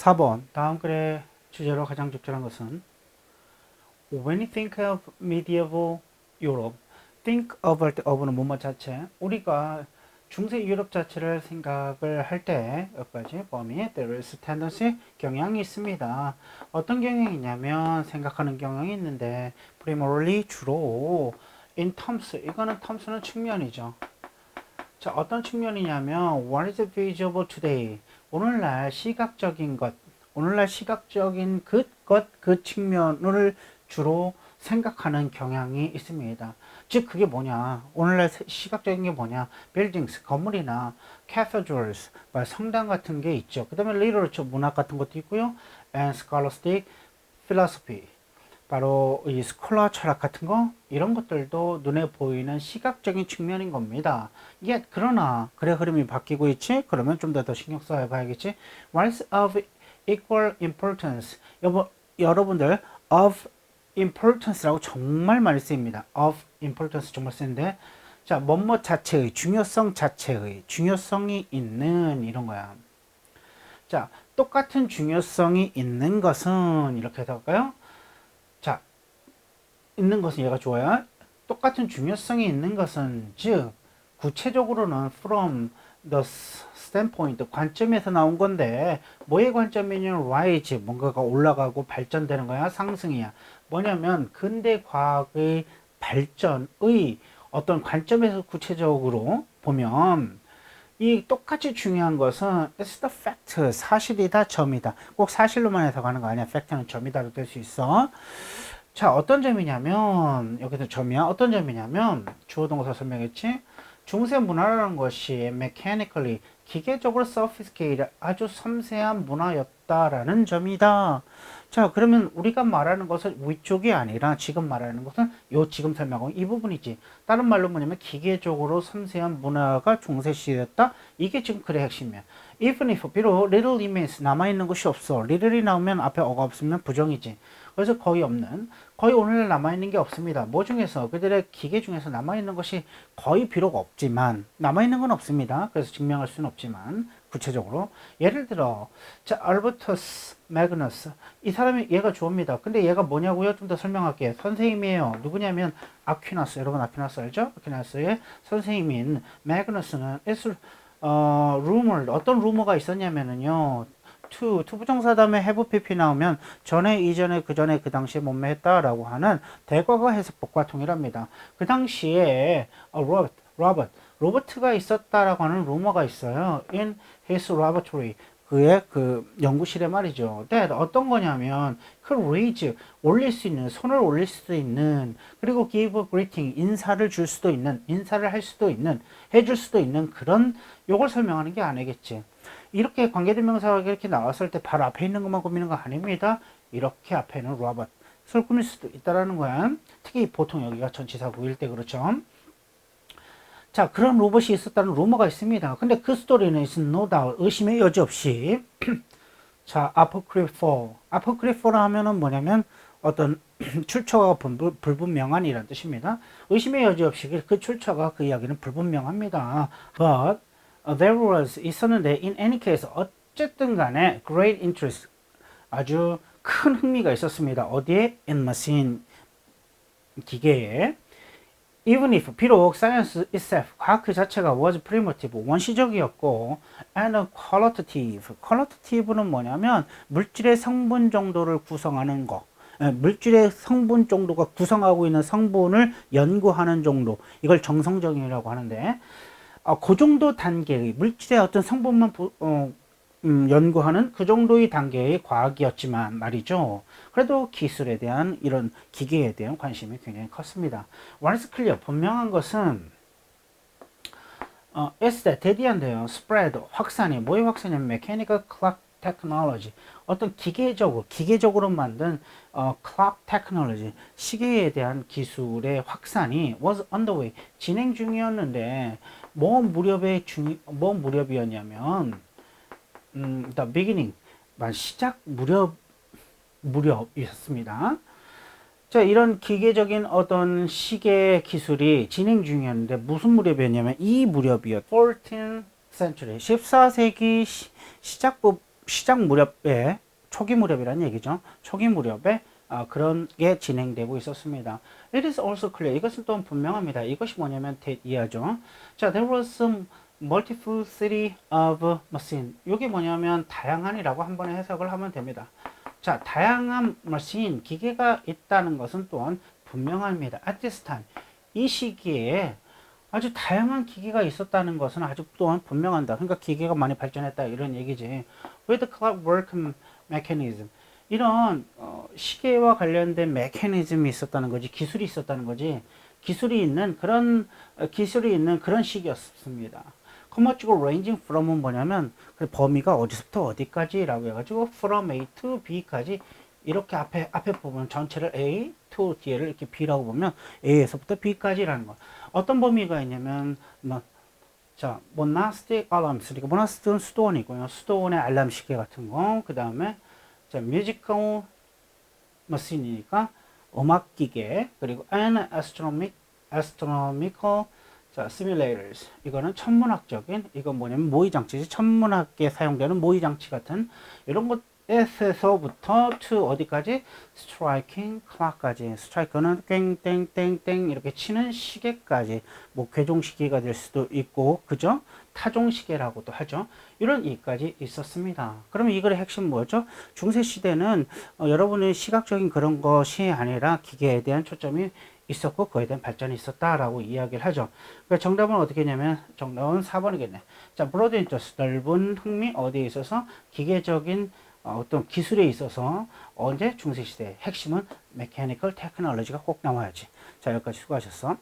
4번 다음 글의 주제로 가장 적절한 것은 When you think of medieval Europe, think of 할 때 of는 뭐뭐 자체 우리가 중세 유럽 자체를 생각을 할 때 여기까지 범위 there is tendency 경향이 있습니다. 어떤 경향이냐면 생각하는 경향이 있는데 primarily 주로 in terms 이거는 terms는 측면이죠. 자, 어떤 측면이냐면 what is visible today 오늘날 시각적인 것 오늘날 시각적인 그 측면을 주로 생각하는 경향이 있습니다. 즉 그게 뭐냐 오늘날 시각적인 게 뭐냐 buildings 건물이나 cathedrals 성당 같은 게 있죠. 그 다음에 literature 문학 같은 것도 있고요. and scholastic philosophy 바로 이 스콜라 철학 같은 거 이런 것들도 눈에 보이는 시각적인 측면인 겁니다. 그러나 글의 흐름이 바뀌고 있지? 그러면 좀 더 신경 써야 봐야겠지? What of equal importance? 여러분들 of importance라고 정말 많이 쓰입니다. of importance 정말 쓰는데 자, 뭐뭐 자체의 중요성 자체의 중요성이 있는 이런 거야. 자, 똑같은 중요성이 있는 것은 이렇게 해서 할까요? 자, 있는 것은 얘가 좋아요. 똑같은 중요성이 있는 것은 즉 구체적으로는 from the standpoint 관점에서 나온 건데 뭐의 관점이냐면 rise 뭔가가 올라가고 발전되는 거야 상승이야. 뭐냐면 근대 과학의 발전의 어떤 관점에서 구체적으로 보면 이 똑같이 중요한 것은 it's the fact 사실이다 점이다 꼭 사실로만 해석하는 거 아니야. fact는 점이다도 될 수 있어. 자, 어떤 점이냐면 여기서 점이야. 어떤 점이냐면 주어 동사 설명했지. 중세 문화라는 것이 mechanically 기계적으로 sophisticated 아주 섬세한 문화였다라는 점이다. 자, 그러면 우리가 말하는 것은 위쪽이 아니라 지금 말하는 것은 지금 설명하고 이 부분이지. 다른 말로 뭐냐면 기계적으로 섬세한 문화가 중세 시대였다. 이게 지금 글의 핵심이야. Even if 비록 little remains 남아있는 것이 없어. little이 나오면 앞에 어가 없으면 부정이지. 그래서 거의 오늘날 남아있는 게 없습니다. 뭐 중에서 그들의 기계 중에서 남아있는 것이 거의 비록 없지만 남아있는 건 없습니다. 그래서 증명할 수는 없지만 구체적으로 예를 들어 자 알버투스 매그너스 이 사람이 얘가 주어입니다. 근데 얘가 뭐냐고요? 좀 더 설명할게요. 선생님이에요. 누구냐면 아퀴나스 여러분 아퀴나스 알죠? 아퀴나스의 선생님인 매그너스는 루머 어떤 루머가 있었냐면은요. 투부정사 다음에 have pp 나오면 전에 이전에 그 전에 그 당시에 몸매했다라고 하는 대과거 해석법과 동일합니다. 그 당시에 로버트가 있었다라고 하는 루머가 있어요. in his laboratory 그의 그 연구실에 말이죠. that 어떤 거냐면 could raise 올릴 수 있는 손을 올릴 수도 있는 그리고 give a greeting 인사를 줄 수도 있는 인사를 할 수도 있는 해줄 수도 있는 그런 요걸 설명하는 게 아니겠지. 이렇게 관계대명사가 이렇게 나왔을 때 바로 앞에 있는 것만 꾸미는 거 아닙니다. 이렇게 앞에는 로봇을 꾸밀 수도 있다라는 거야. 특히 보통 여기가 전치사구일 때 그렇죠. 자, 그런 로봇이 있었다는 루머가 있습니다. 근데 그 스토리는 is no doubt 의심의 여지 없이 자, 아포크리포라 하면은 뭐냐면 어떤 출처가 불분명한 이란 뜻입니다. 의심의 여지 없이 그 출처가 그 이야기는 불분명합니다. But there was 있었는데 in any case 어쨌든 간에 great interest 아주 큰 흥미가 있었습니다. 어디에? in machine 기계에 even if 비록 science itself 과학 그 자체가 was primitive 원시적이었고 and qualitative는 뭐냐면 물질의 성분 정도를 구성하는 거 물질의 성분 정도가 구성하고 있는 성분을 연구하는 정도 이걸 정성적이라고 하는데 그 정도 단계의 물질의 어떤 성분만 연구하는 그 정도의 단계의 과학이었지만 말이죠. 그래도 기술에 대한 이런 기계에 대한 관심이 굉장히 컸습니다. What is clear 분명한 것은 is that 대디한데요. spread 확산이 뭐의 확산이냐면 mechanical clock technology 어떤 기계적으로 만든 clock technology 시계에 대한 기술의 확산이 was underway 진행 중이었는데 뭐 무렵이었냐면 the beginning 시작 무렵이었습니다. 자, 이런 기계적인 어떤 시계 기술이 진행 중이었는데 무슨 무렵이었냐면 이 무렵이었 14th century 14세기 시작 무렵에 초기 무렵이라는 얘기죠. 초기 무렵에 그런 게 진행되고 있었습니다. It is also clear. 이것은 또 분명합니다. 이것이 뭐냐면 이하죠. 자, there was some multiplicity of machine. 이게 뭐냐면 다양한이라고 한 번에 해석을 하면 됩니다. 자, 다양한 machine, 기계가 있다는 것은 또한 분명합니다. At this time, 이 시기에 아주 다양한 기계가 있었다는 것은 아주 또한 분명한다. 그러니까 기계가 많이 발전했다 이런 얘기지. With clockwork mechanism. 이런 시계와 관련된 메커니즘이 있었다는 거지. 기술이 있었다는 거지. 기술이 있는 그런 시기였습니다. commutable ranging from은 뭐냐면 그 범위가 어디서부터 어디까지라고 해가지고 from A to B까지 이렇게 앞에 보면 전체를 A to 뒤에를 이렇게 B라고 보면 A에서부터 B까지라는 거. 어떤 범위가 있냐면 자, monastic alarms. 그러니까 monastic은 수도원이고요. 수도원의 알람 시계 같은 거. 그 다음에 자, musical machine이니까 음악 기계. 그리고 and astronomical 자, simulators. 이거는 천문학적인, 이건 뭐냐면 모의 장치지. 천문학에 사용되는 모의 장치 같은 이런 것에서부터 to 어디까지? striking clock까지. 스트라이커는 땡땡땡땡 이렇게 치는 시계까지. 뭐 괴종 시계가 될 수도 있고, 그죠? 타종 시계라고도 하죠. 이런 이까지 있었습니다. 그러면 이거의 핵심 뭐였죠? 중세 시대는 여러분의 시각적인 그런 것이 아니라 기계에 대한 초점이 있었고 그에 대한 발전이 있었다라고 이야기를 하죠. 그러니까 정답은 어떻게 했냐면 정답은 4번이겠네. 자, broad interest, 넓은 흥미 어디에 있어서 기계적인 어떤 기술에 있어서 언제 중세시대 핵심은 mechanical technology가 꼭 나와야지. 자, 여기까지 수고하셨어.